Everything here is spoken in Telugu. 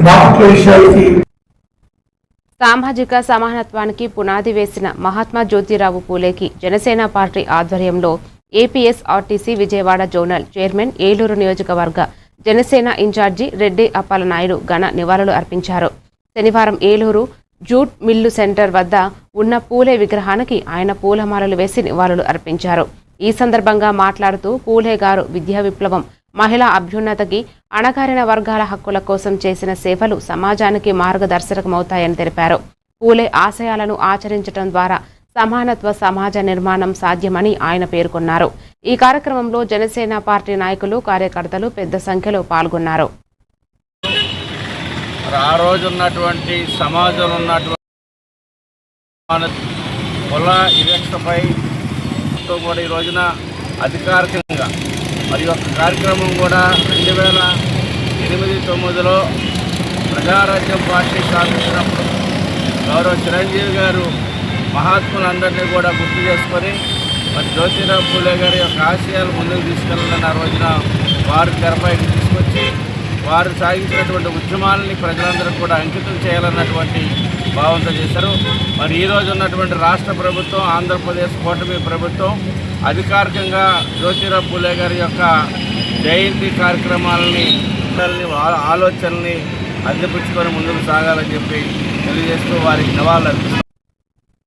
బాపట్ల విషయాలకి సామాజిక సమానత్వానికి పునాది వేసిన మహాత్మా జ్యోతిరావు పూలేకి జనసేన పార్టీ ఆధ్వర్యంలో APSRTC Vijayawada zonal chairman Eluru నియోజకవర్గ జనసేన ఇన్ఛార్జి రెడ్డి అప్పలనాయుడు ఘన నివాళులు అర్పించారు. శనివారం ఏలూరు జూట్ మిల్లు సెంటర్ వద్ద ఉన్న పూలే విగ్రహానికి ఆయన పూలమాలలు వేసి నివాళులు అర్పించారు. ఈ సందర్భంగా మాట్లాడుతూ పూలే గారు విద్యా విప్లవం, మహిళా అభ్యున్నతికి, అణగారిన వర్గాల హక్కుల కోసం చేసిన సేవలు సమాజానికి మార్గదర్శకమవుతాయని తెలిపారు. పూలే ఆశయాలను ఆచరించడం ద్వారా సమానత్వ సమాజ నిర్మాణం సాధ్యమని ఆయన పేర్కొన్నారు. ఈ కార్యక్రమంలో జనసేన పార్టీ నాయకులు, కార్యకర్తలు పెద్ద సంఖ్యలో పాల్గొన్నారు. ఆ రోజు ఉన్నటువంటి సమాజంలో ఉన్నటువంటి కుల వివక్షపై కూడా ఈ రోజున అధికారికంగా మరి యొక్క కార్యక్రమం కూడా 2008-9లో ప్రజారాజ్యం పార్టీ స్థాపించినప్పుడు గౌరవ చిరంజీవి గారు మహాత్ములందరినీ కూడా గుర్తు చేసుకొని మరి జ్యోతిరావు పూలే గారి యొక్క ఆశయాలు ముందుకు తీసుకెళ్ళాలని ఆ రోజున వారు తెరపైకి తీసుకొచ్చి వారు సాగించినటువంటి ఉద్యమాలని ప్రజలందరూ కూడా అంకితం చేయాలన్నటువంటి భావంతో చేశారు. మరి ఈరోజు ఉన్నటువంటి రాష్ట్ర ప్రభుత్వం, ఆంధ్రప్రదేశ్ కూటమి ప్రభుత్వం అధికారికంగా జ్యోతిరావు పూలే గారి యొక్క జయంతి కార్యక్రమాలని, ఆలోచనల్ని అందిపుచ్చుకొని ముందుకు సాగాలని చెప్పి తెలియజేస్తూ వారికి నివాళులు అర్పిస్తున్నారు.